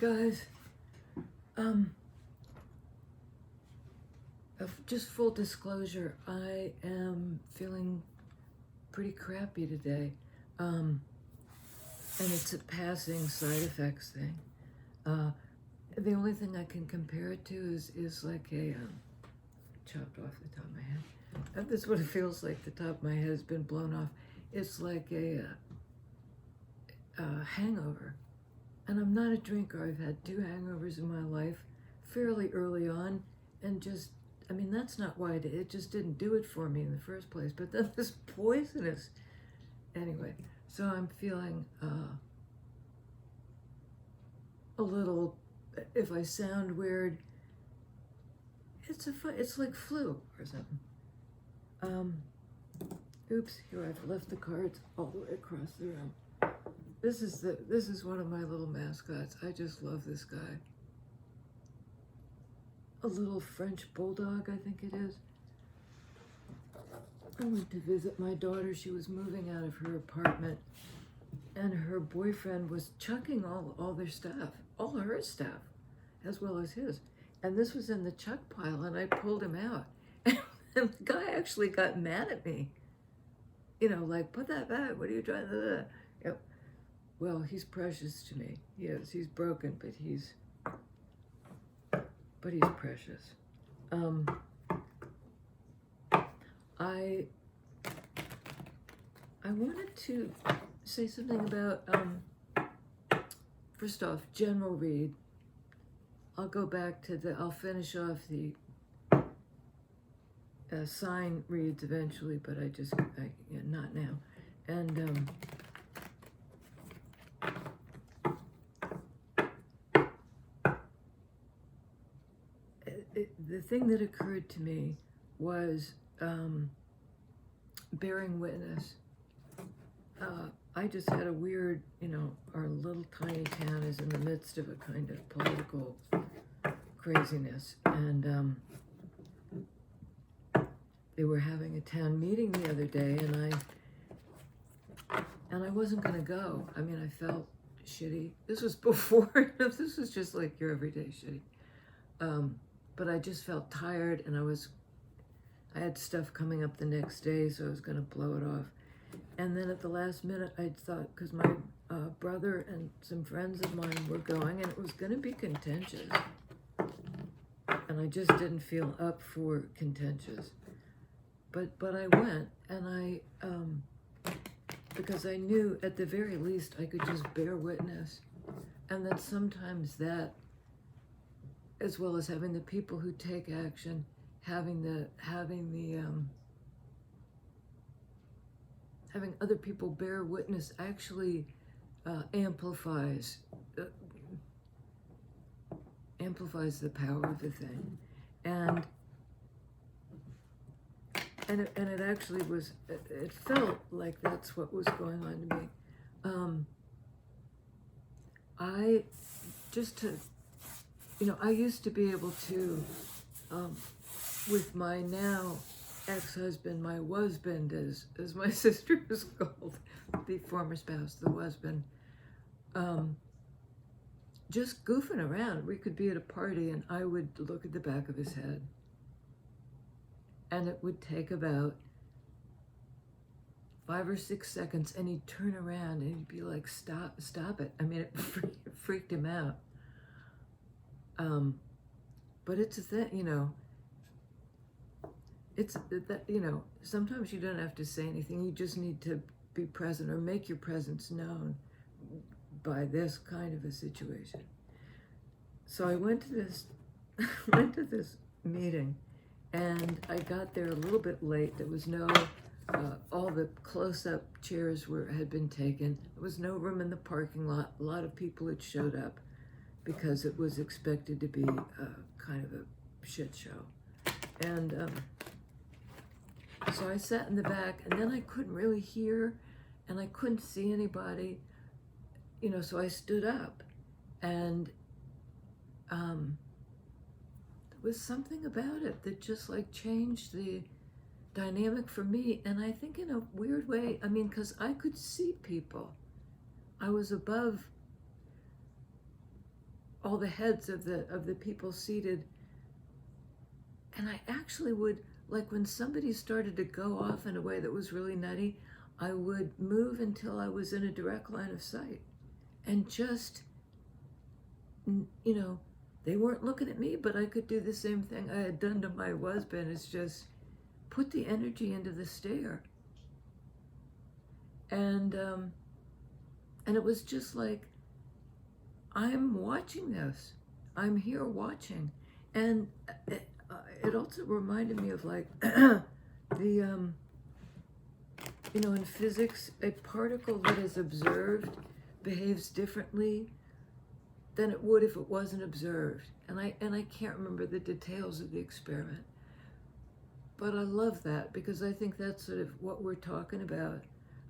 guys. Just full disclosure, I am feeling pretty crappy today. And it's a passing side effects thing. The only thing I can compare it to is like a, chopped off the top of my head. That's what it feels like. The top of my head has been blown off. It's like a hangover. And I'm not a drinker. I've had 2 hangovers in my life fairly early on, and that's not why it just didn't do it for me in the first place. But then this poisonous. Anyway, so I'm feeling a little, if I sound weird, it's like flu or something. Oops, here I've left the cards all the way across the room. This is one of my little mascots. I just love this guy. A little French bulldog, I think it is. I went to visit my daughter. She was moving out of her apartment, and her boyfriend was chucking all their stuff, all her stuff, as well as his. And this was in the chuck pile, and I pulled him out. And the guy actually got mad at me. Like, put that back. What are you trying to do? Yep. Well, he's precious to me. He is. He's broken, but he's precious. I wanted to say something about, first off, general read. I'll go back to I'll finish off the sign reads eventually, but not now. And the thing that occurred to me was bearing witness. I just had a weird, our little tiny town is in the midst of a kind of political craziness, and they were having a town meeting the other day, and I wasn't going to go. I felt shitty. This was before, this was just like your everyday shitty. But I just felt tired, and I had stuff coming up the next day, so I was going to blow it off. And then at the last minute, I thought, because my brother and some friends of mine were going, and it was going to be contentious. And I just didn't feel up for contentious. But I went, and because I knew at the very least I could just bear witness. And that sometimes that, as well as having the people who take action, having other people bear witness actually amplifies the power of the thing, and it actually was. It felt like that's what was going on to me. I used to be able to, with my now ex-husband, my husband, as my sister was called, the former spouse, the husband, just goofing around. We could be at a party, and I would look at the back of his head, and it would take about 5 or 6 seconds, and he'd turn around and he'd be like, stop it. It freaked him out. But it's a thing, it's that, sometimes you don't have to say anything. You just need to be present or make your presence known by this kind of a situation. So I went to this meeting, and I got there a little bit late. There was no, all the close-up chairs had been taken. There was no room in the parking lot. A lot of people had showed up because it was expected to be kind of a shit show. And so I sat in the back, and then I couldn't really hear, and I couldn't see anybody, so I stood up, and there was something about it that just like changed the dynamic for me. And I think in a weird way, because I could see people. I was above all the heads of the people seated. And I actually would, like when somebody started to go off in a way that was really nutty, I would move until I was in a direct line of sight. And just, you know, they weren't looking at me, but I could do the same thing I had done to my husband. It's just put the energy into the stare. And it was just like, I'm watching this. I'm here watching. And it also reminded me of like in physics, a particle that is observed behaves differently than it would if it wasn't observed. And I can't remember the details of the experiment. But I love that because I think that's sort of what we're talking about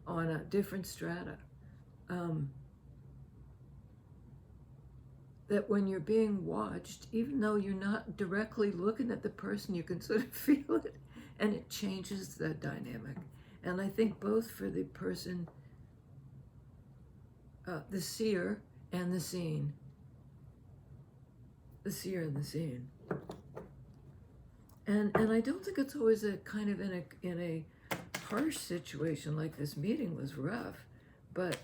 on a different strata. That when you're being watched, even though you're not directly looking at the person, you can sort of feel it, and it changes the dynamic. And I think both for the person, the seer and the seen. The seer and the seen. And I don't think it's always a kind of in a harsh situation like this meeting was rough, but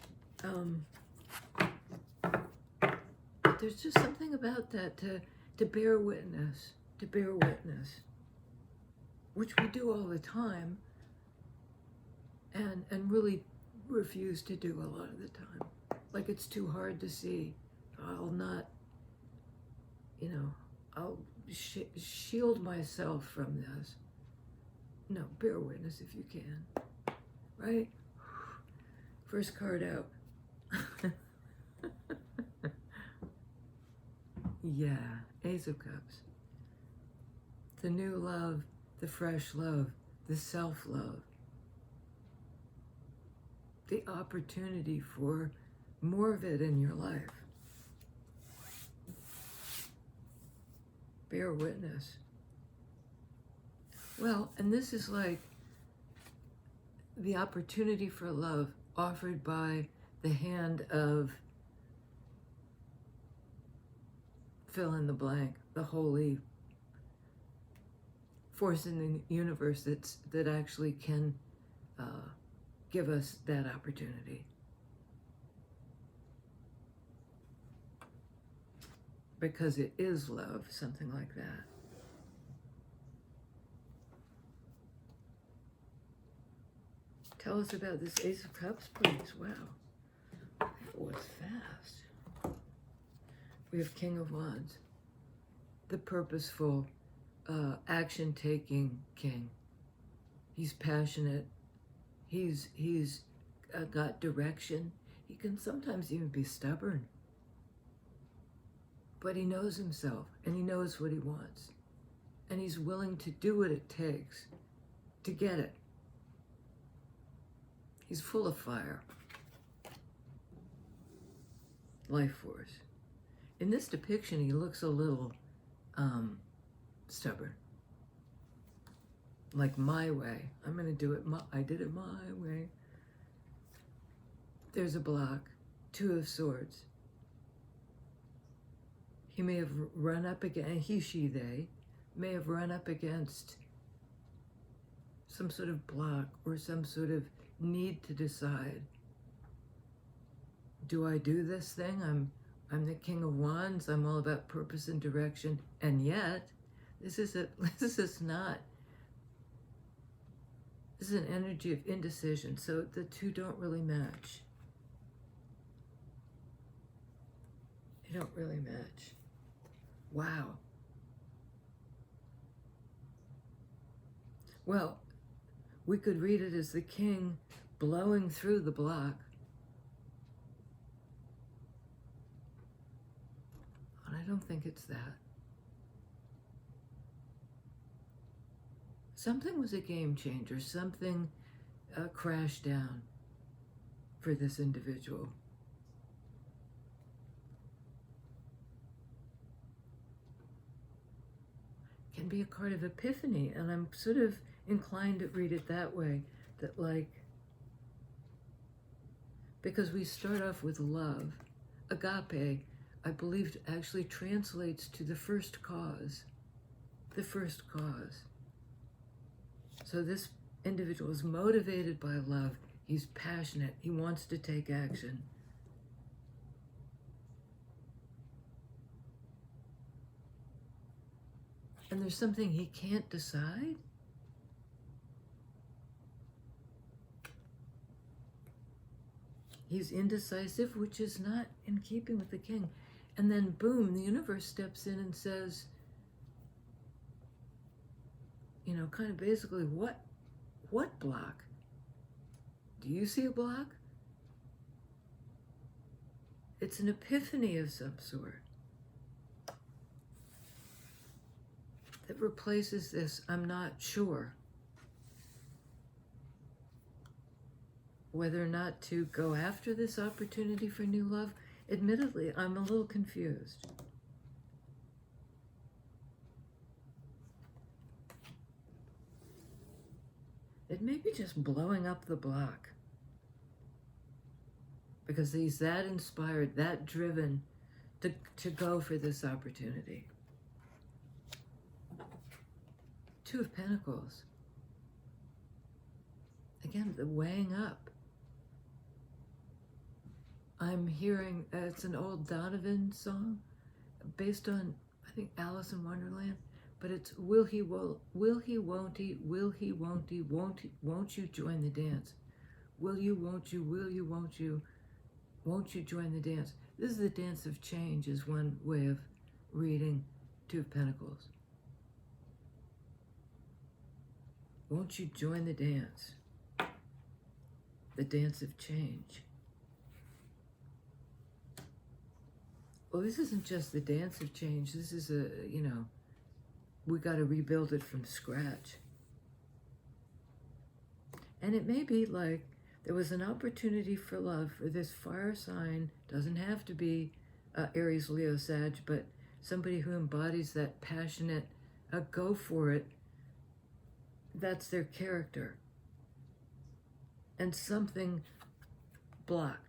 there's just something about that to bear witness, which we do all the time, and really refuse to do a lot of the time. Like it's too hard to see. I'll not, I'll shield myself from this. No, bear witness if you can, right? First card out. Yeah, Ace of Cups. The new love, the fresh love, the self-love. The opportunity for more of it in your life. Bear witness. Well, and this is like the opportunity for love offered by the hand of fill in the blank, the holy force in the universe that actually can give us that opportunity. Because it is love, something like that. Tell us about this Ace of Cups, please. Wow, that was fast. We have King of Wands, the purposeful, action-taking king. He's passionate. He's got direction. He can sometimes even be stubborn. But he knows himself, and he knows what he wants. And he's willing to do what it takes to get it. He's full of fire. Life force. In this depiction, he looks a little stubborn. Like my way. I'm going to do it. I did it my way. There's a block. Two of Swords. He may have run up against, they may have run up against some sort of block or some sort of need to decide. Do I do this thing? I'm the King of Wands. I'm all about purpose and direction. And yet, this is an energy of indecision. So the two don't really match. They don't really match. Wow. Well, we could read it as the king blowing through the block. And I don't think it's that. Something was a game changer. Something crashed down for this individual. Can be a card of epiphany, and I'm sort of inclined to read it that way, that like, because we start off with love, agape, I believe actually translates to the first cause. The first cause. So this individual is motivated by love. He's passionate. He wants to take action. And there's something he can't decide. He's indecisive, which is not in keeping with the king. And then boom, the universe steps in and says, you know, kind of basically, what block? Do you see a block? It's an epiphany of some sort that replaces this, I'm not sure whether or not to go after this opportunity for new love. Admittedly, I'm a little confused. It may be just blowing up the block because he's that inspired, that driven to go for this opportunity. Two of Pentacles. Again, the weighing up. I'm hearing, it's an old Donovan song based on, I think, Alice in Wonderland, but it's will he, won't he, won't you join the dance? Will you, won't you, won't you join the dance? This is the dance of change, is one way of reading Two of Pentacles. Won't you join the dance? The dance of change. Well, this isn't just the dance of change. This is we got to rebuild it from scratch. And it may be like there was an opportunity for love for this fire sign. Doesn't have to be Aries, Leo, Sag, but somebody who embodies that passionate, go for it. That's their character. And something blocked.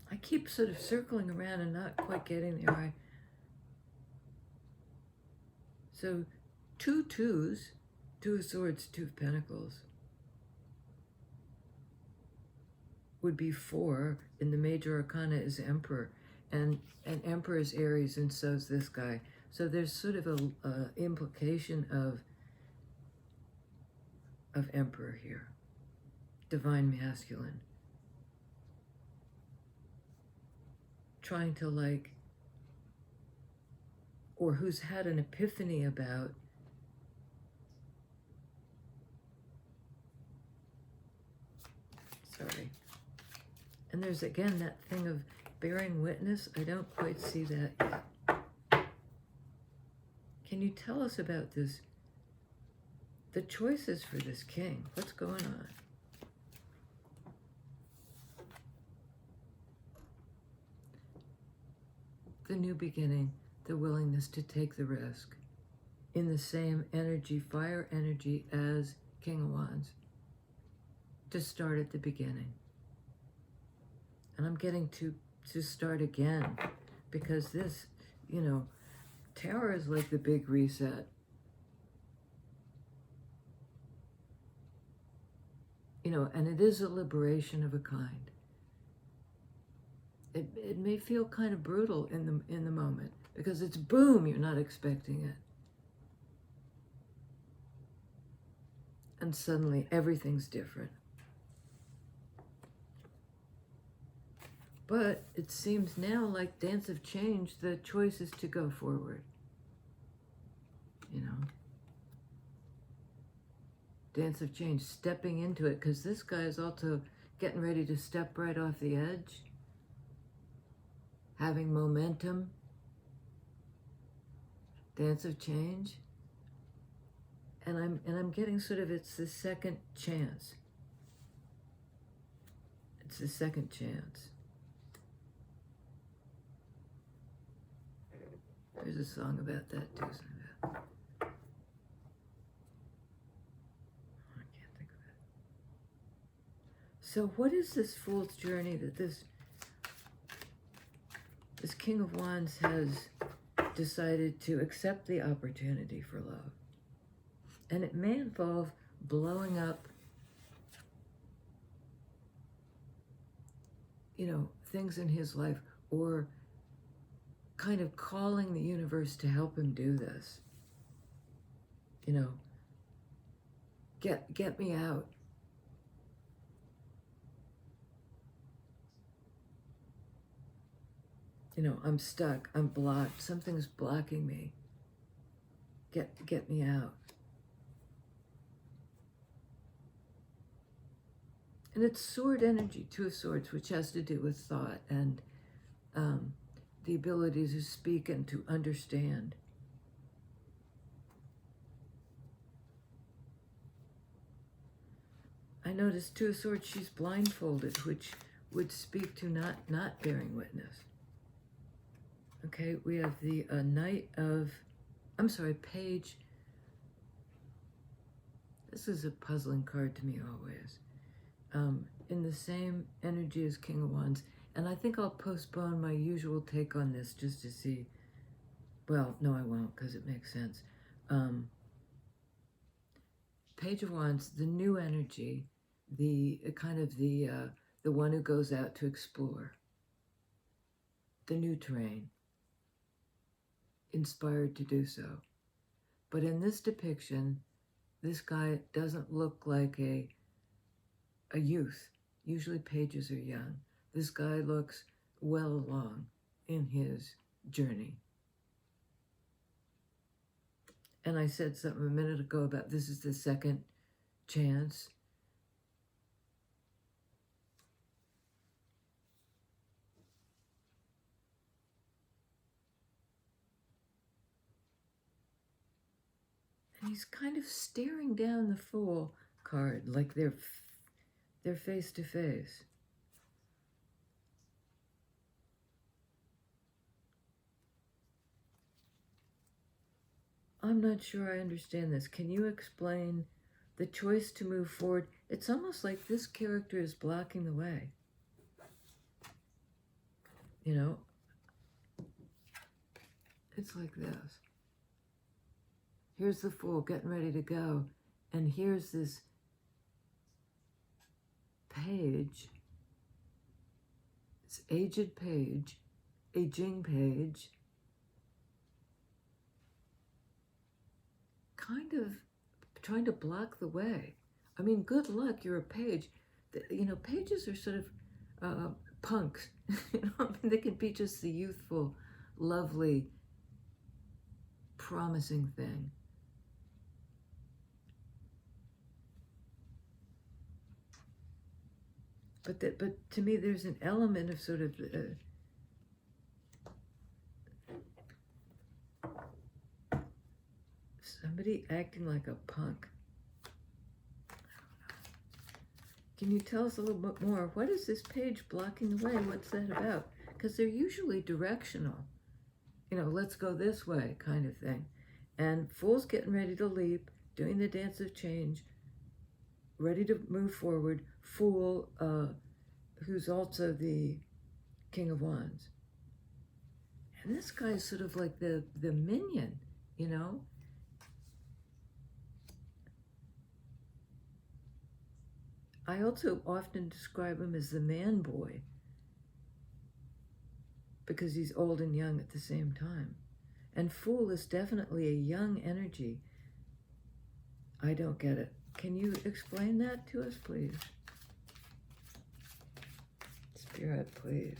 I keep sort of circling around and not quite getting there. So 2 twos, 2 of Swords, 2 of Pentacles would be 4, and the major arcana is Emperor. And Emperor is Aries, and so is this guy. So there's sort of a implication of Emperor here. Divine Masculine. Trying to or who's had an epiphany about and there's again that thing of bearing witness. I don't quite see that yet. Can you tell us about this? The choices for this king. What's going on? The new beginning, the willingness to take the risk in the same energy, fire energy as King of Wands, to start at the beginning. And I'm getting to start again because this, Tower is like the big reset. And it is a liberation of a kind. It may feel kind of brutal in the moment because it's boom, you're not expecting it. And suddenly everything's different. But it seems now like Dance of Change, the choice is to go forward. Dance of Change, stepping into it, because this guy is also getting ready to step right off the edge. Having momentum. Dance of Change. And I'm getting sort of, it's the second chance. It's the second chance. There's a song about that too. I can't think of it. So what is this fool's journey that this King of Wands has decided to accept the opportunity for love? And it may involve blowing up, things in his life, or kind of calling the universe to help him do this. Get me out. I'm stuck, I'm blocked, something's blocking me. Get me out. And it's sword energy, Two of Swords, which has to do with thought and the ability to speak and to understand. I noticed Two of Swords, she's blindfolded, which would speak to not bearing witness. Okay, we have the Page. This is a puzzling card to me always. In the same energy as King of Wands. And I think I'll postpone my usual take on this just to see. Well, no, I won't, because it makes sense. Page of Wands, the new energy, the one who goes out to explore the new terrain, inspired to do so. But in this depiction, this guy doesn't look like a youth. Usually pages are young. This guy looks well along in his journey. And I said something a minute ago about this is the second chance. And he's kind of staring down the Fool card like they're face to face. I'm not sure I understand this. Can you explain the choice to move forward? It's almost like this character is blocking the way. It's like this. Here's the Fool getting ready to go, and here's this Page, this aging Page, kind of trying to block the way. I mean, good luck, you're a page. Pages are sort of punks. They can be just the youthful, lovely, promising thing. But to me, there's an element of sort of somebody acting like a punk. I don't know. Can you tell us a little bit more? What is this page blocking the way? What's that about? Because they're usually directional. Let's go this way kind of thing. And Fool's getting ready to leap, doing the dance of change, ready to move forward. Fool, who's also the King of Wands. And this guy's sort of like the minion, I also often describe him as the man boy, because he's old and young at the same time. And Fool is definitely a young energy. I don't get it. Can you explain that to us, please? Spirit, please.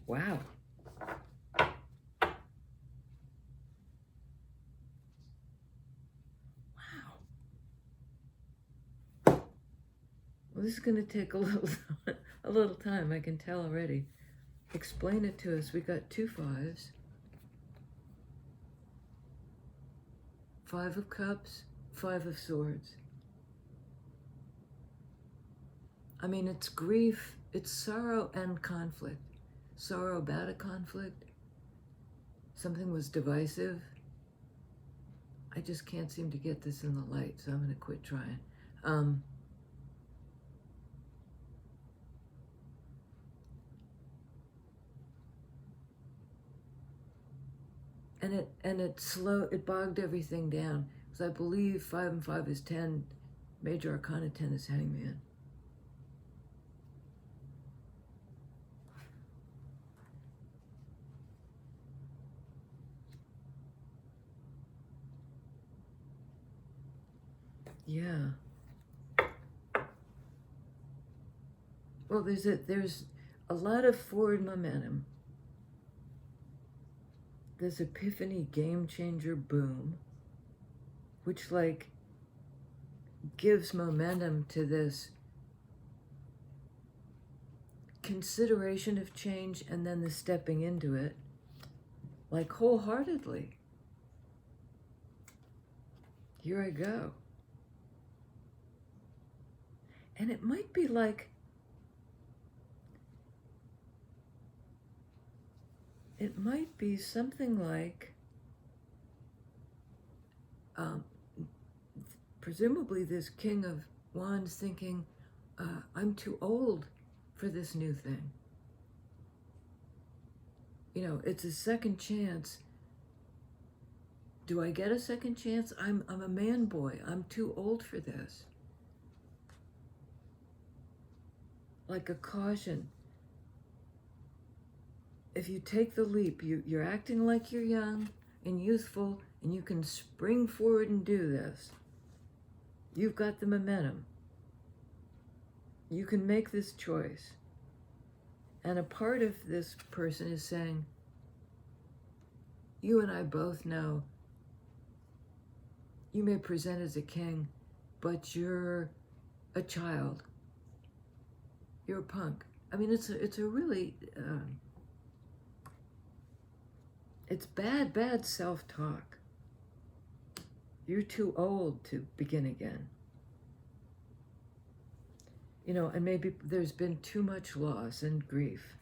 Wow. Well, this is going to take a little time, I can tell already. Explain it to us. We got 2 5s. 5 of Cups, 5 of Swords. I mean, it's grief, it's sorrow and conflict. Sorrow about a conflict. Something was divisive. I just can't seem to get this in the light, so I'm going to quit trying. and it bogged everything down, because I believe 5 and 5 is 10, major arcana 10 is hangman. Yeah. Well, there's a lot of forward momentum. This epiphany, game changer, boom, which like gives momentum to this consideration of change and then the stepping into it, like wholeheartedly. Here I go. And it might be like, it might be something like, presumably this King of Wands thinking, I'm too old for this new thing. You know, it's a second chance. Do I get a second chance? I'm a man boy. I'm too old for this. Like a caution. If you take the leap, you're acting like you're young and youthful, and you can spring forward and do this. You've got the momentum. You can make this choice. And a part of this person is saying, you and I both know you may present as a king, but you're a child. You're a punk. I mean, it's a really, it's bad self-talk. You're too old to begin again. You know, and maybe there's been too much loss and grief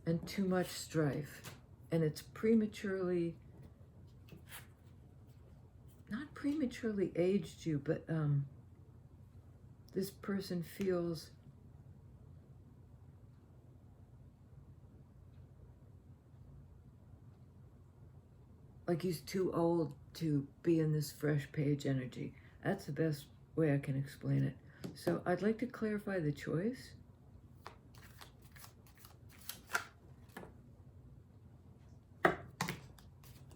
and too much strife, and it's prematurely, not prematurely aged you, but this person feels like he's too old to be in this fresh page energy. That's the best way I can explain it. So I'd like to clarify the choice.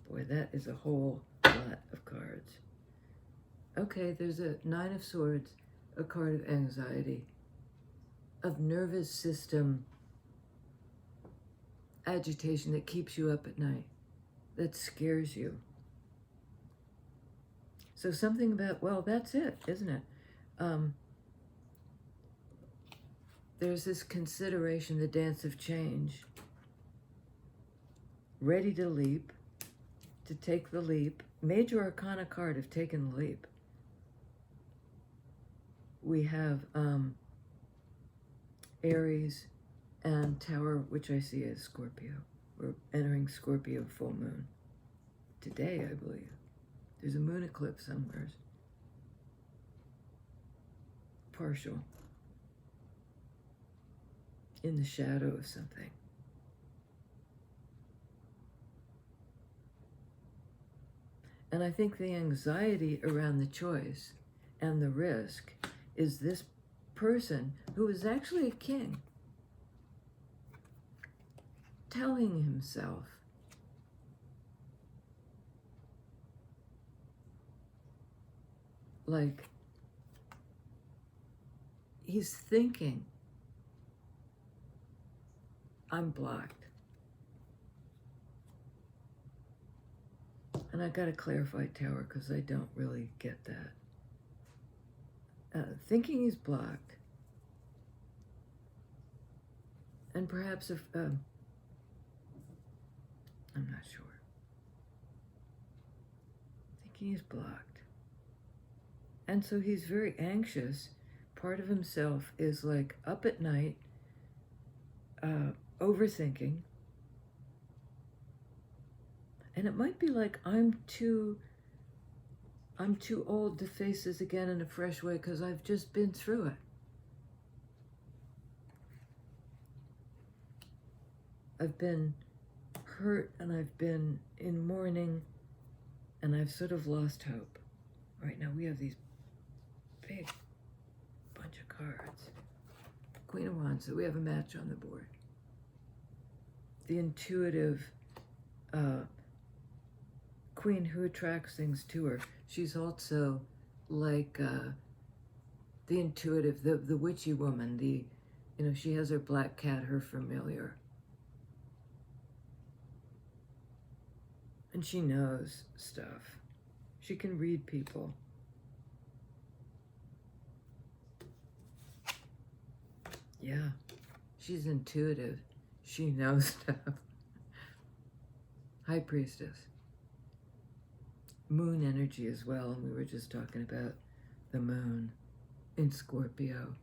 Boy, that is a whole lot of cards. Okay, there's a 9 of Swords, a card of anxiety, of nervous system agitation that keeps you up at night, that scares you. So something about, well, that's it, isn't it? There's this consideration, the dance of change, ready to leap, to take the leap. Major Arcana card of taking the leap. We have Aries and Tower, which I see as Scorpio. We're entering Scorpio full moon today, I believe. There's a moon eclipse somewhere. Partial. In the shadow of something. And I think the anxiety around the choice and the risk is this person who is actually a king telling himself, like, he's thinking, I'm blocked. And I gotta clarify Tower because I don't really get that. Thinking he's blocked. And perhaps if, I'm not sure. Thinking he's blocked. And so he's very anxious. Part of himself is like up at night, overthinking. And it might be like, I'm too old to face this again in a fresh way because I've just been through it. I've been hurt and I've been in mourning, and I've sort of lost hope. Right now we have these big bunch of cards. Queen of Wands, so we have a match on the board. The intuitive queen who attracts things to her. She's also like the intuitive, the witchy woman, she has her black cat, her familiar. And she knows stuff. She can read people. Yeah, she's intuitive. She knows stuff. High Priestess. Moon energy as well, and we were just talking about the moon in Scorpio.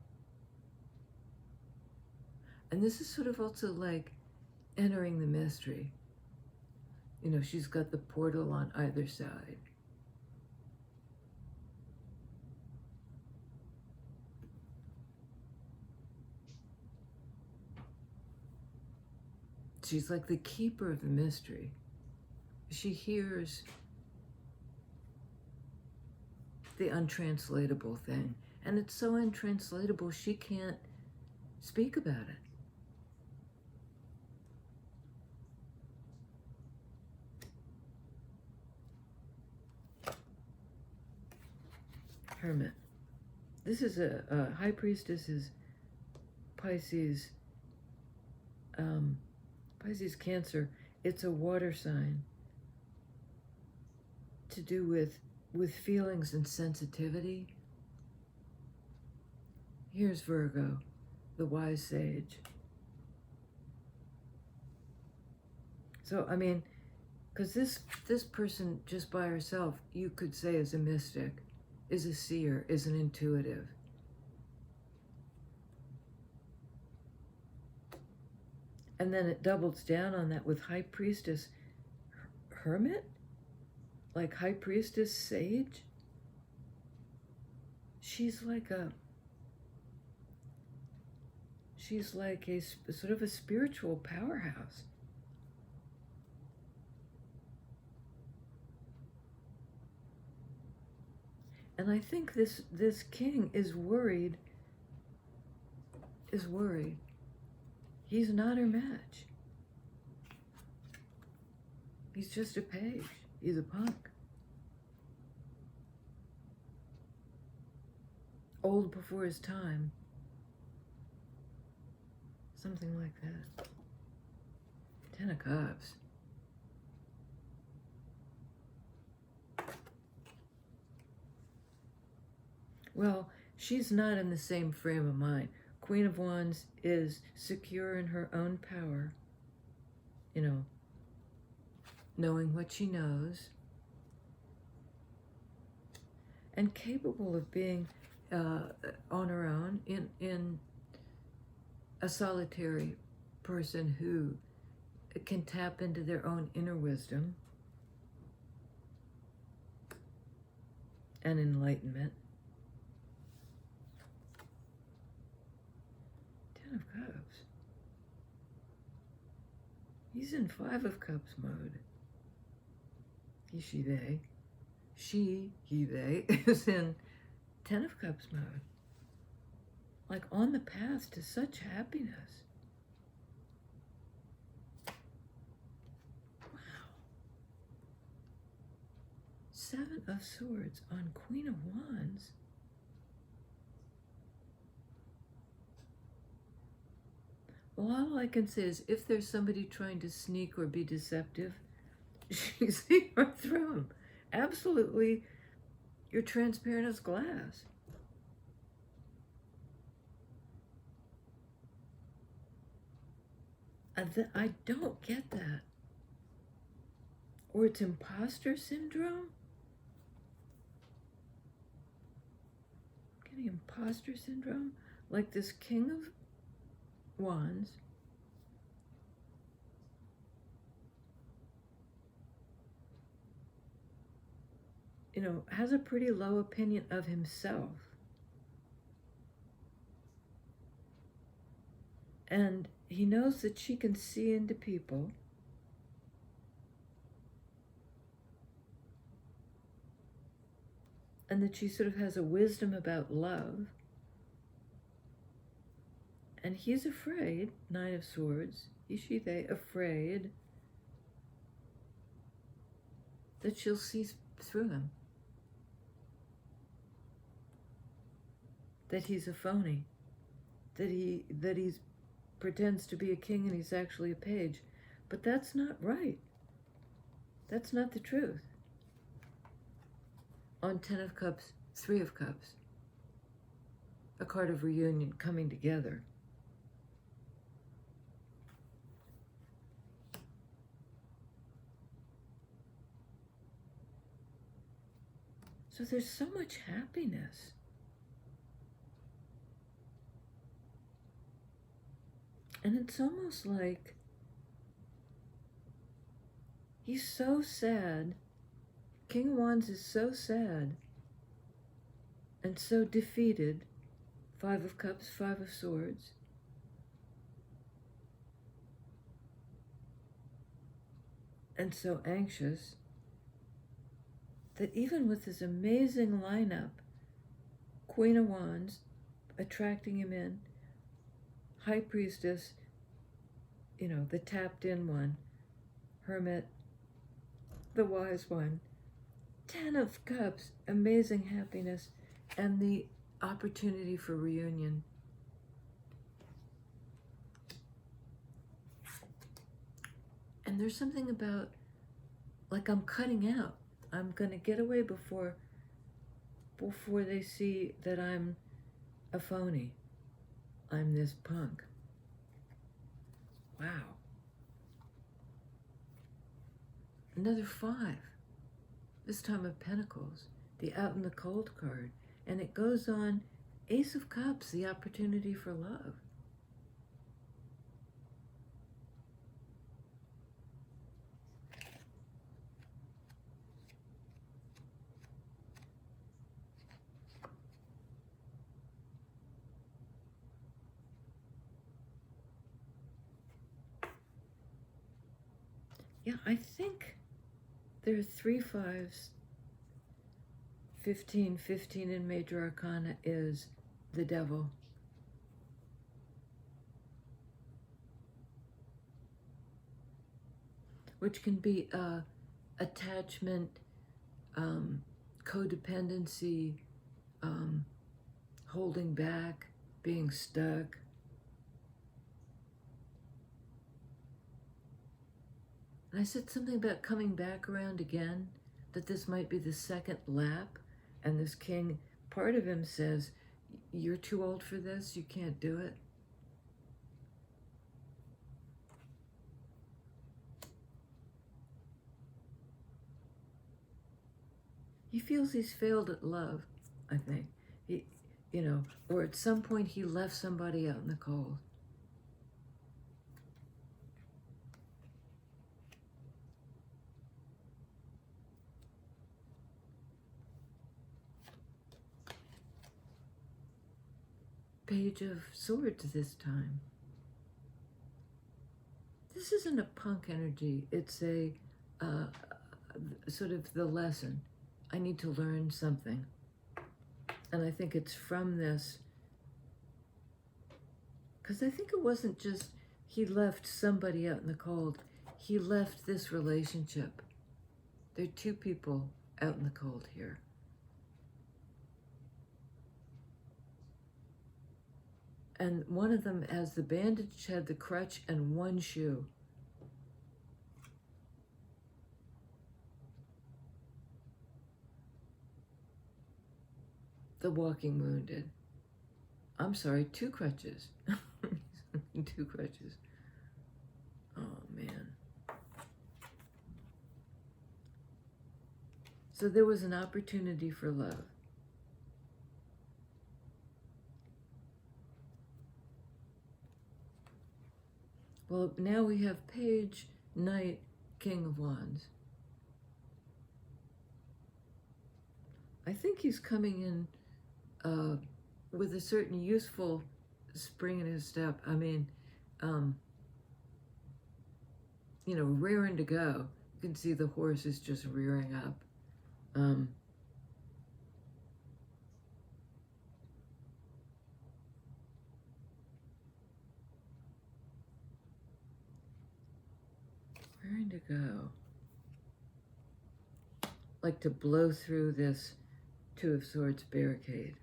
And this is sort of also like entering the mystery. She's got the portal on either side. She's like the keeper of the mystery. She hears the untranslatable thing. And it's so untranslatable, she can't speak about it. Hermit. This is a High Priestess is Pisces, Pisces Cancer. It's a water sign to do with feelings and sensitivity. Here's Virgo, the wise sage. So, I mean, because this person just by herself, you could say is a mystic, is a seer, is an intuitive. And then it doubles down on that with High Priestess, Hermit? Like High Priestess, Sage? She's like a sort of a spiritual powerhouse. And I think this king is worried. He's not her match. He's just a page. He's a punk. Old before his time. Something like that. 10 of Cups. Well, she's not in the same frame of mind. Queen of Wands is secure in her own power, knowing what she knows, and capable of being on her own in a solitary person who can tap into their own inner wisdom and enlightenment. 10 of Cups. He's in 5 of Cups mode. He, she, they. She, he, they is in 10 of Cups mode. Like on the path to such happiness. Wow. 7 of Swords on Queen of Wands. Well, all I can say is if there's somebody trying to sneak or be deceptive, she's seeing right through them. Absolutely, you're transparent as glass. I don't get that. Or it's imposter syndrome? I'm getting imposter syndrome? Like this King of Wands has a pretty low opinion of himself. And he knows that she can see into people. and that she sort of has a wisdom about love. And he's afraid, Nine of Swords, he, she, they, afraid that she'll see through him. That he's a phony. That he pretends to be a king and he's actually a page. But that's not right. That's not the truth. On Ten of Cups, Three of Cups. A card of reunion, coming together. So there's so much happiness. And it's almost like he's so sad. King of Wands is so sad and so defeated. Five of Cups, Five of Swords. And so anxious that even with this amazing lineup, Queen of Wands attracting him in, High Priestess, you know, the tapped in one, Hermit, the wise one, Ten of Cups, amazing happiness, and the opportunity for reunion. And there's something about, like, I'm cutting out. I'm gonna get away before they see that I'm a phony. I'm this punk. Wow. Another five. This time of Pentacles, the Out in the Cold card. And it goes on, Ace of Cups, the opportunity for love. Yeah, I think there are 3 5s. 15 in Major Arcana is the Devil. Which can be attachment, codependency, holding back, being stuck. And I said something about coming back around again, that this might be the second lap, and this king, part of him says, you're too old for this, you can't do it. He feels he's failed at love, I think. He, you know, or at some point he left somebody out in the cold. Page of Swords this time. This isn't a punk energy. It's a sort of the lesson. I need to learn something. And I think it's from this. Because I think it wasn't just he left somebody out in the cold. He left this relationship. There are 2 people out in the cold here. And one of them has the bandage, had the crutch, and 1 shoe. The walking wounded. I'm sorry, 2 crutches. 2 crutches. Oh, man. So there was an opportunity for love. Well, now we have Page, Knight, King of Wands. I think he's coming in with a certain useful spring in his step. I mean, you know, rearing to go. You can see the horse is just rearing up. to go. Like to blow through this Two of Swords barricade.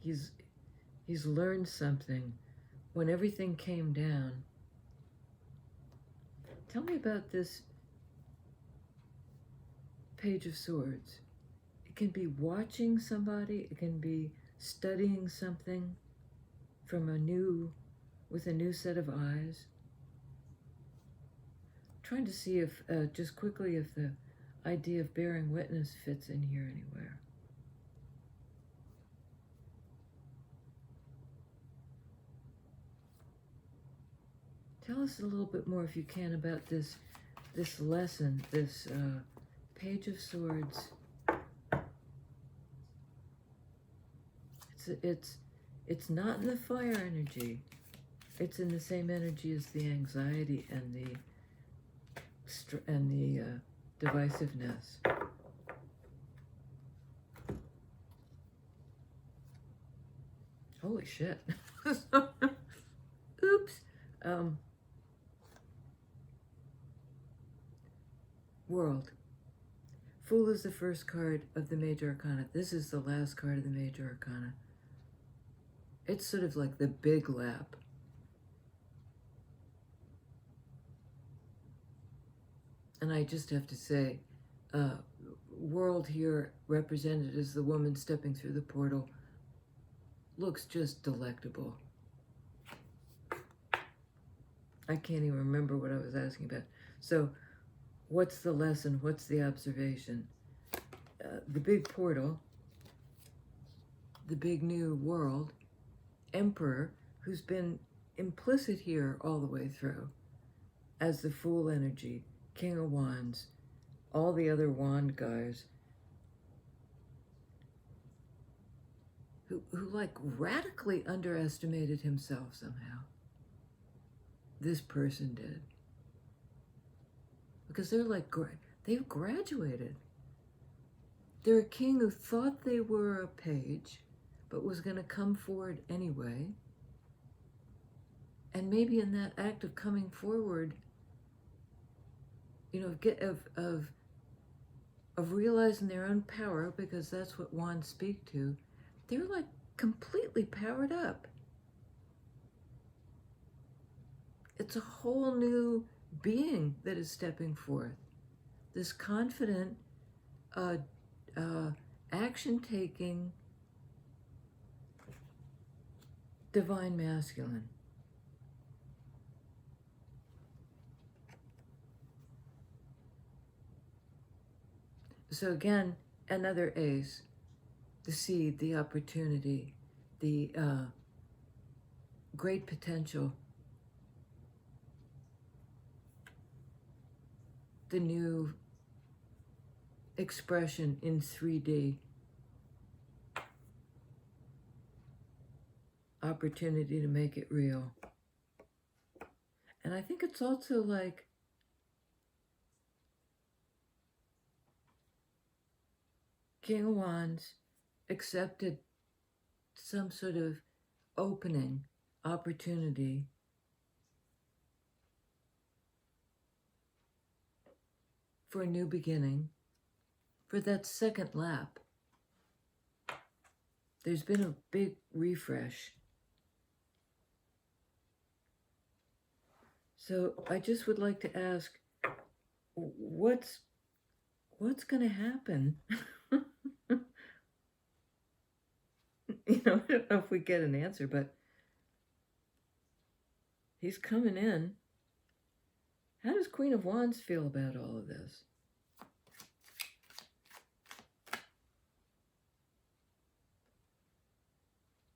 He's learned something when everything came down. Tell me about this Page of Swords. It can be watching somebody, it can be studying something from with a new set of eyes. Trying to see if, just quickly, if the idea of bearing witness fits in here anywhere. Tell us a little bit more, if you can, about this lesson, this Page of Swords. It's not in the fire energy. It's in the same energy as the anxiety and the divisiveness. Holy shit. Oops. World. Fool is the first card of the Major Arcana. This is the last card of the Major Arcana. It's sort of like the big lap. And I just have to say, World here, represented as the woman stepping through the portal, looks just delectable. I can't even remember what I was asking about. So, what's the lesson? What's the observation? The big portal, the big new world, Emperor, who's been implicit here all the way through, as the Fool energy, King of Wands, all the other wand guys, who like radically underestimated himself somehow. This person did. Because they're like, they've graduated. They're a king who thought they were a page, but was going to come forward anyway. And maybe in that act of coming forward, you know, of realizing their own power, because that's what wands speak to, they're like completely powered up. It's a whole new being that is stepping forth. This confident, action-taking, divine masculine. So again, another ace, the seed, the opportunity, the great potential, the new expression in 3D, opportunity to make it real. And I think it's also like King of Wands accepted some sort of opening, opportunity for a new beginning, for that second lap. There's been a big refresh. So I just would like to ask, what's going to happen? You know, I don't know if we get an answer, but he's coming in. How does Queen of Wands feel about all of this?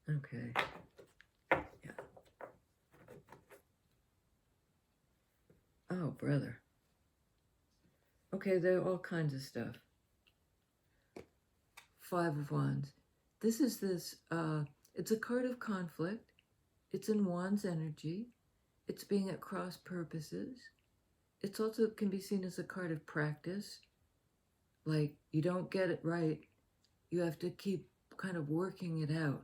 Okay. Yeah. Oh, brother. Okay, there are all kinds of stuff. Five of Wands. This is it's a card of conflict. It's in Wands energy. It's being at cross purposes. It's also can be seen as a card of practice. Like, you don't get it right. You have to keep kind of working it out.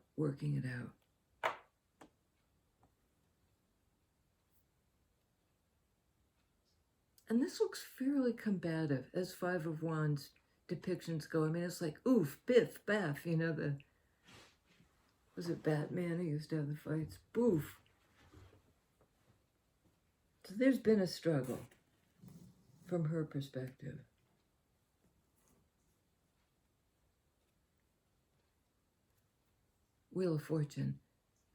And this looks fairly combative as Five of Wands depictions go. I mean, it's like, oof, biff, baff, you know, was it Batman who used to have the fights? Boof. So there's been a struggle from her perspective. Wheel of Fortune,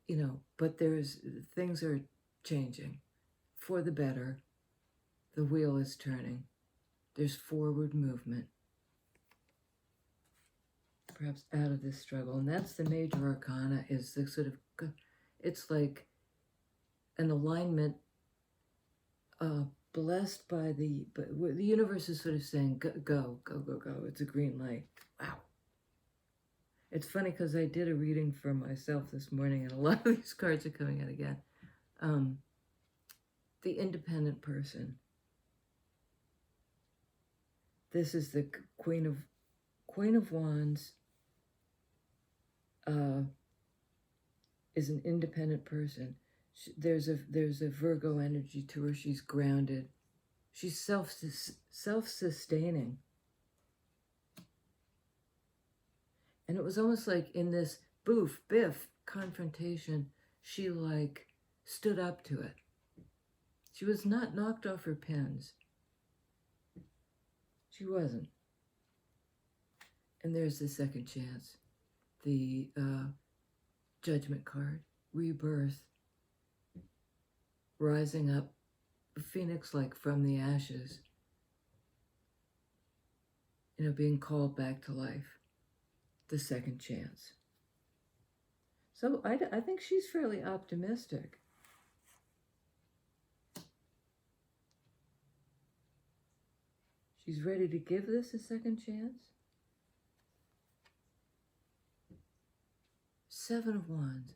you know, but things are changing for the better. The wheel is turning. There's forward movement. Perhaps out of this struggle. And that's the major arcana, is the sort of, it's like an alignment blessed by the universe is sort of saying, go, go, go, go, go. It's a green light. Wow. It's funny because I did a reading for myself this morning, and a lot of these cards are coming out again. The independent person. This is the Queen of Wands. Is an independent person. There's a Virgo energy to her. She's grounded. She's self-sustaining. And it was almost like in this boof, biff confrontation, she like stood up to it. She was not knocked off her pins. She wasn't. And there's the second chance. The Judgment card. Rebirth. Rising up. A phoenix like from the ashes. You know, being called back to life. The second chance. So I think she's fairly optimistic. She's ready to give this a second chance. Seven of Wands.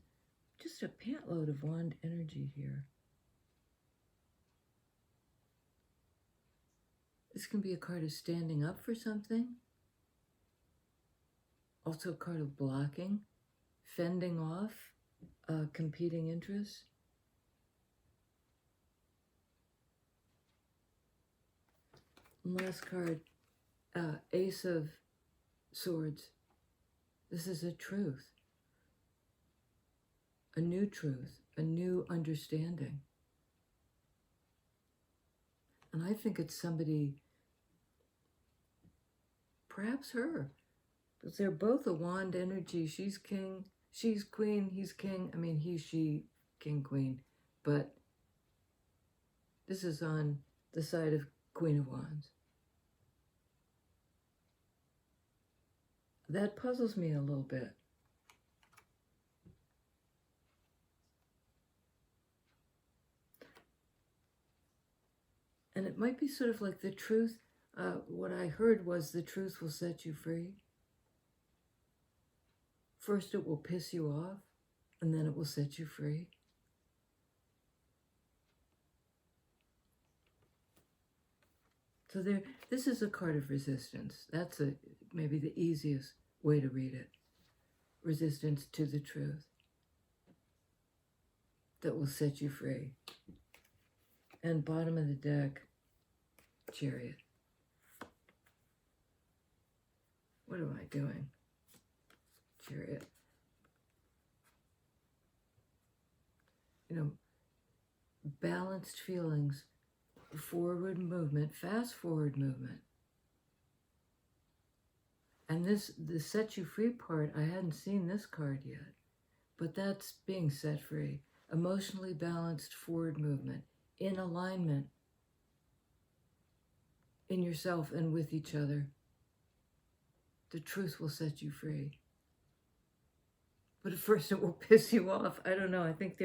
Just a pantload of wand energy here. This can be a card of standing up for something. Also a card of blocking, fending off competing interests. And last card, Ace of Swords. This is a truth. A new truth, a new understanding. And I think it's somebody, perhaps her, because they're both a wand energy. She's king, she's queen, he's king. I mean, he, she, king, queen. But this is on the side of Queen of Wands. That puzzles me a little bit. And it might be sort of like the truth. What I heard was the truth will set you free. First it will piss you off, and then it will set you free. So this is a card of resistance. That's maybe the easiest way to read it. Resistance to the truth that will set you free. And bottom of the deck, Chariot. What am I doing? Chariot. You know, balanced feelings, forward movement, fast forward movement. And the set you free part, I hadn't seen this card yet, but that's being set free. Emotionally balanced forward movement, in alignment, in yourself and with each other. The truth will set you free. But at first it will piss you off. I don't know. I think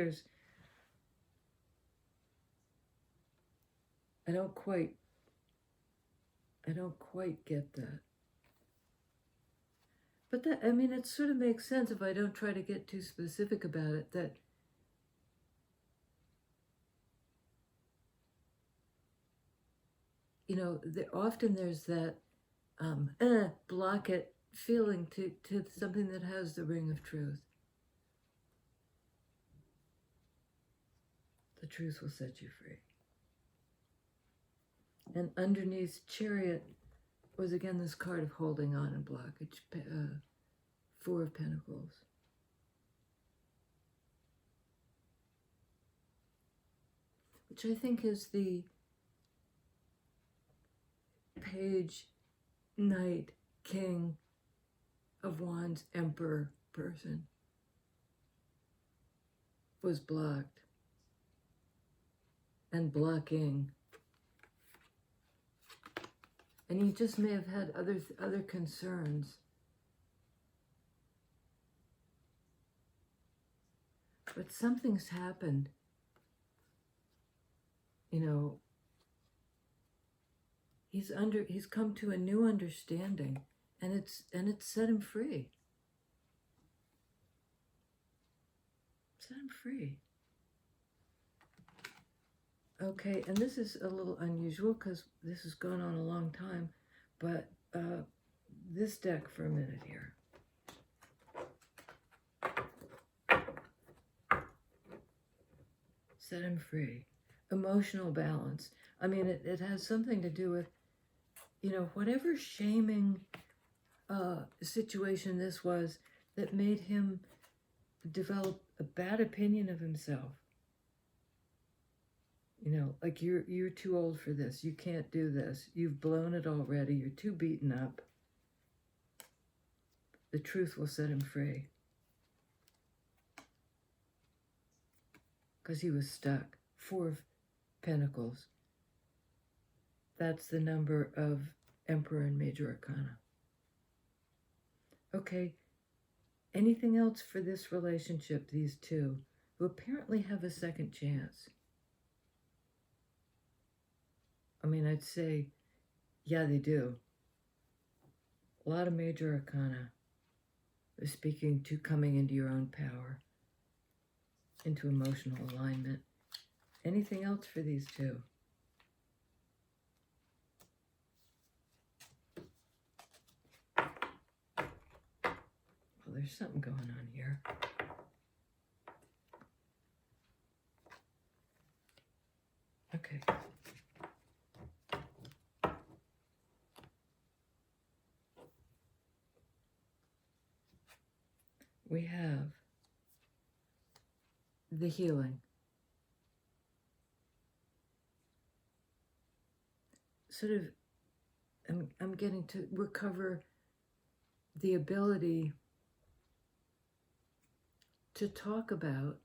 I don't quite get that. But that, I mean, it sort of makes sense if I don't try to get too specific about it, that you know, often there's that block it feeling to something that has the ring of truth. The truth will set you free. And underneath Chariot was again this card of holding on and blockage, Four of Pentacles. Which I think is the Page, Knight, King of Wands, Emperor person was blocked and blocking. And he just may have had other concerns. But something's happened. You know, he's come to a new understanding, and it's set him free. Set him free. Okay, and this is a little unusual because this has gone on a long time, but this deck for a minute here. Set him free. Emotional balance. I mean, it has something to do with, you know, whatever shaming situation this was that made him develop a bad opinion of himself. You know, like you're too old for this. You can't do this. You've blown it already. You're too beaten up. The truth will set him free. Because he was stuck. Four of Pentacles. That's the number of Emperor and Major Arcana. Okay. Anything else for this relationship, these two, who apparently have a second chance? I mean, I'd say, yeah, they do. A lot of Major Arcana. They're speaking to coming into your own power, into emotional alignment. Anything else for these two? Well, there's something going on here. Okay. We have the healing. Sort of, I'm getting to recover the ability to talk about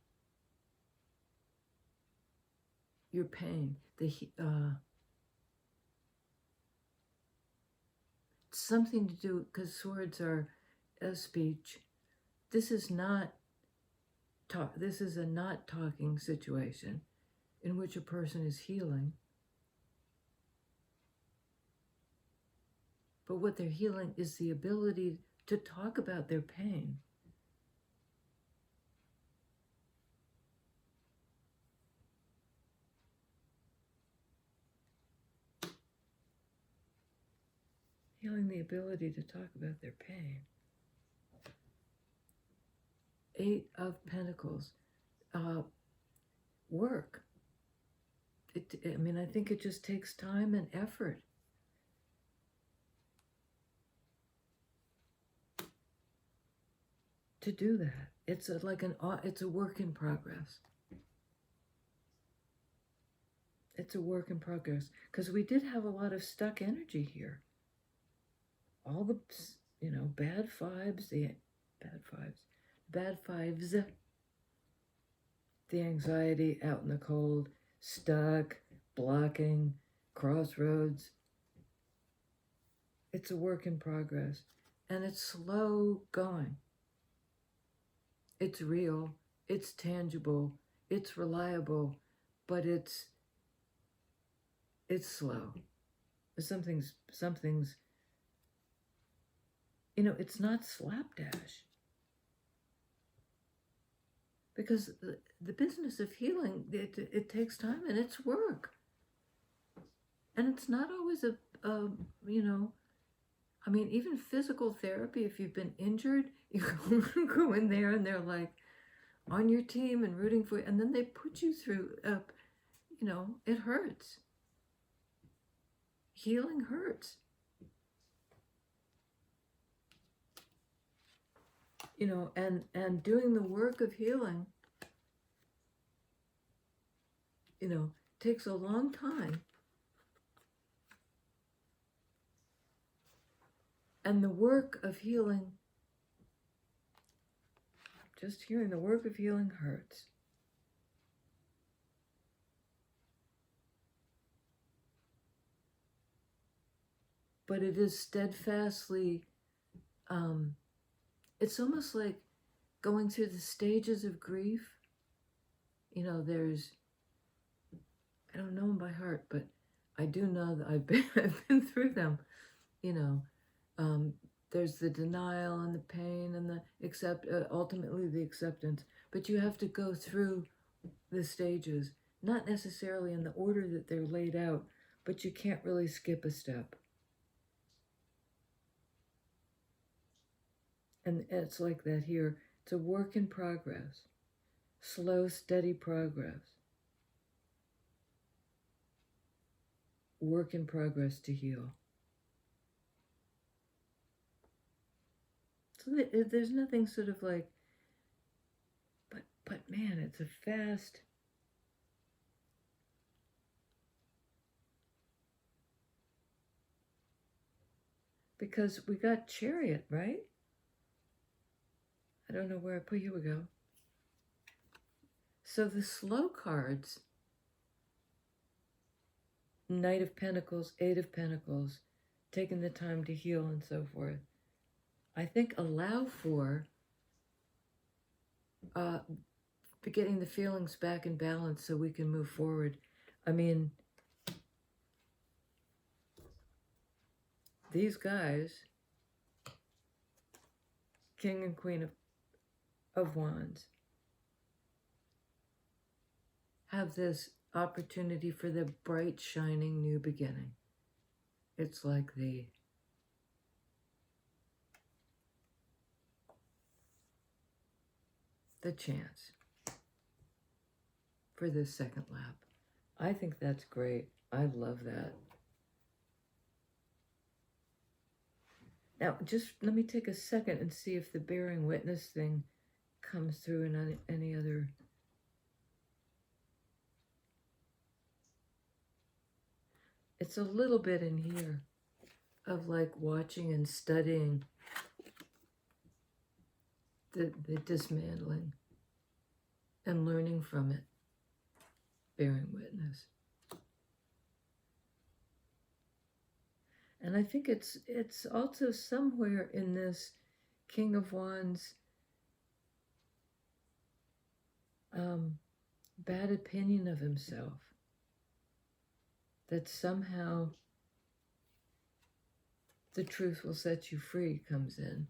your pain. Something to do, because swords are a speech. This is not talk. This is a not talking situation in which a person is healing. But what they're healing is the ability to talk about their pain. Healing the ability to talk about their pain. Eight of Pentacles. Work. I mean, I think it just takes time and effort. To do that. It's it's a work in progress. It's a work in progress. Because we did have a lot of stuck energy here. All the, you know, bad fives, the anxiety, out in the cold, stuck, blocking, crossroads. It's a work in progress. And it's slow going. It's real, it's tangible, it's reliable, but it's slow. Something's, you know, it's not slapdash. Because the business of healing, it takes time and it's work. And it's not always you know, I mean, even physical therapy, if you've been injured, you go in there and they're like on your team and rooting for you. And then they put you through, you know, it hurts. healing hurts. You know, and doing the work of healing, you know, takes a long time. And the work of healing, just hearing the work of healing hurts. But it is steadfastly, it's almost like going through the stages of grief. You know, there's, I don't know them by heart, but I do know that I've been through them. You know, there's the denial and the pain and the ultimately the acceptance. But you have to go through the stages, not necessarily in the order that they're laid out, but you can't really skip a step. And it's like that here. It's a work in progress, slow, steady progress. Work in progress to heal. So there's nothing sort of like, but man, it's a fast. Because we got Chariot, right? I don't know where I put, here we go. So the slow cards, Knight of Pentacles, Eight of Pentacles, taking the time to heal and so forth, I think allow for getting the feelings back in balance so we can move forward. I mean, these guys, King and Queen of Wands, have this opportunity for the bright, shining new beginning. It's like the chance for this second lap. I think that's great. I love that. Now, just let me take a second and see if the bearing witness thing comes through in any other. It's a little bit in here of like watching and studying the dismantling and learning from it, bearing witness. And I think it's also somewhere in this King of Wands bad opinion of himself, that somehow the truth will set you free comes in.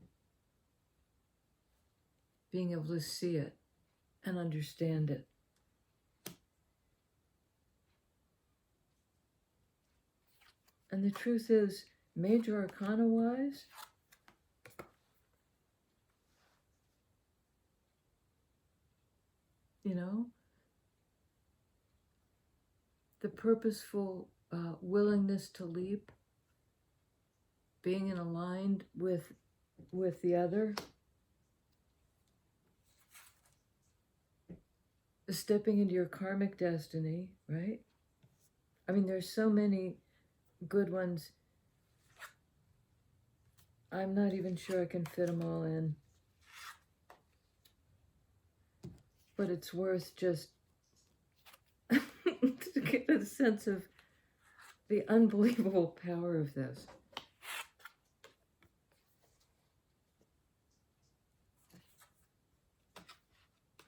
Being able to see it and understand it. And the truth is, major arcana-wise, you know, the purposeful willingness to leap, being in aligned with the other, stepping into your karmic destiny, right? I mean, there's so many good ones. I'm not even sure I can fit them all in. But it's worth just to get a sense of the unbelievable power of this.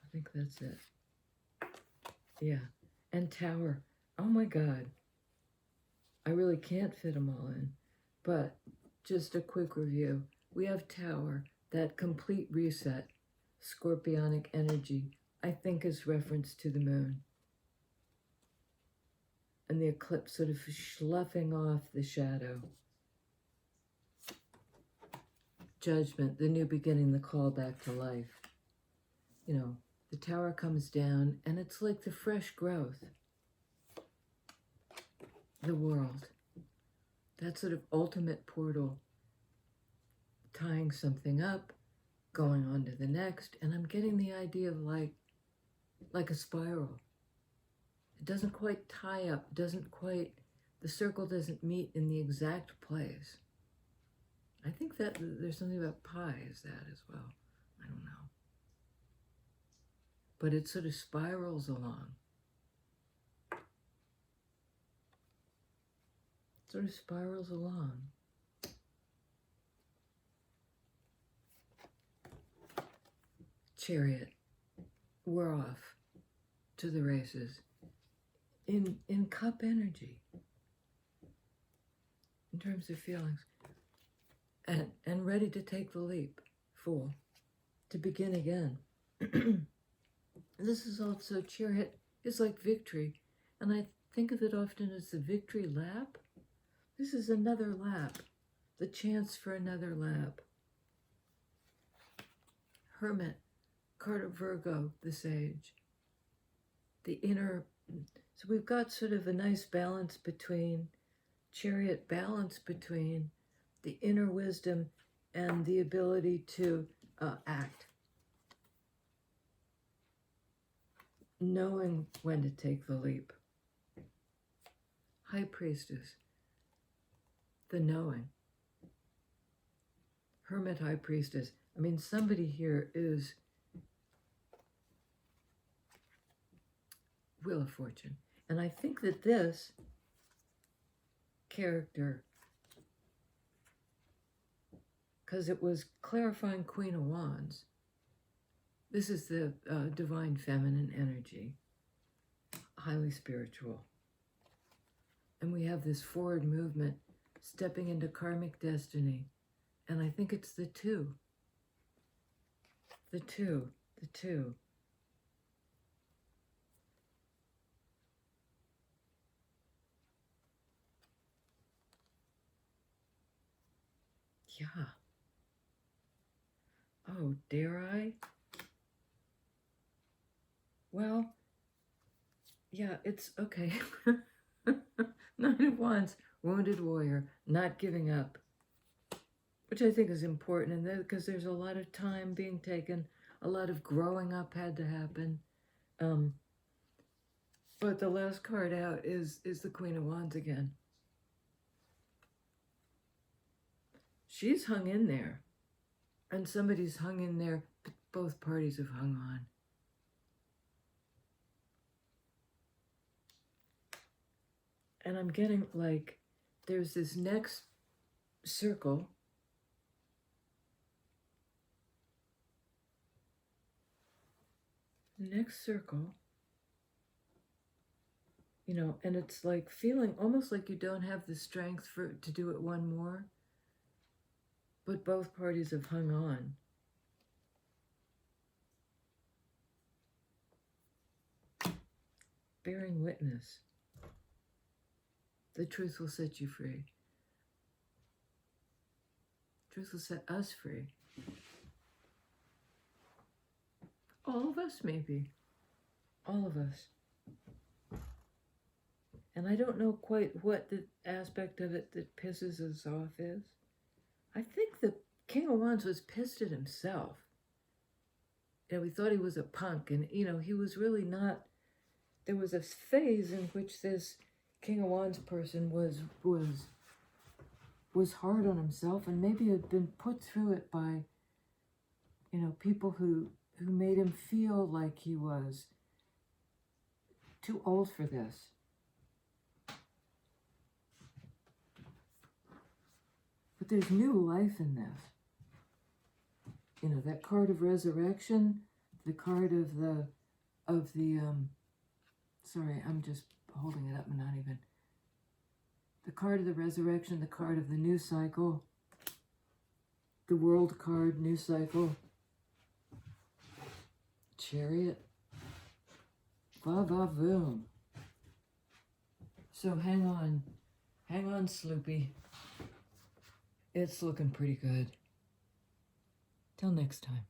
I think that's it. Yeah. And Tower. Oh my God. I really can't fit them all in. But just a quick review. We have Tower, that complete reset, scorpionic energy, I think is reference to the moon. And the eclipse sort of sloughing off the shadow. Judgment, the new beginning, the call back to life. You know, the Tower comes down and it's like the fresh growth. The world. that sort of ultimate portal, tying something up, going on to the next, and I'm getting the idea of like a spiral. It doesn't quite tie up, the circle doesn't meet in the exact place. I think that there's something about pi as that as well. I don't know. But it sort of spirals along. Sort of spirals along. Chariot, we're off to the races in cup energy, in terms of feelings, and ready to take the leap, Fool, to begin again. This is also chariot is like victory, and I think of it often as the victory lap. This is another lap, the chance for another lap. Hermit, card of Virgo, the sage. The inner, so we've got sort of a nice balance between, chariot balance between the inner wisdom and the ability to act. Knowing when to take the leap. High priestess, the knowing. Hermit, high priestess. I mean, somebody here is Wheel of Fortune. And I think that this character, because it was clarifying Queen of Wands, this is the divine feminine energy, highly spiritual. And we have this forward movement, stepping into karmic destiny. And I think it's the two. The two. Yeah. Oh, dare I? Well, yeah, it's okay. Nine of Wands, wounded warrior, not giving up, which I think is important, and because there's a lot of time being taken, a lot of growing up had to happen. But the last card out is the Queen of Wands again. She's hung in there, and somebody's hung in there. Both parties have hung on. And I'm getting like, there's this next circle. Next circle, you know, and it's like feeling almost like you don't have the strength to do it one more, but both parties have hung on. Bearing witness. The truth will set you free. Truth will set us free. All of us, maybe. All of us. And I don't know quite what the aspect of it that pisses us off is. I think the King of Wands was pissed at himself. You know, we thought he was a punk, and, you know, he was really not. There was a phase in which this King of Wands person was hard on himself, and maybe had been put through it by, you know, people who made him feel like he was too old for this. But there's new life in this. You know, that card of resurrection, the card of the sorry, I'm just holding it up and not even. The card of the resurrection, the card of the new cycle, the world card, new cycle, Chariot, va-va-voom. So hang on, Sloopy. It's looking pretty good. Till next time.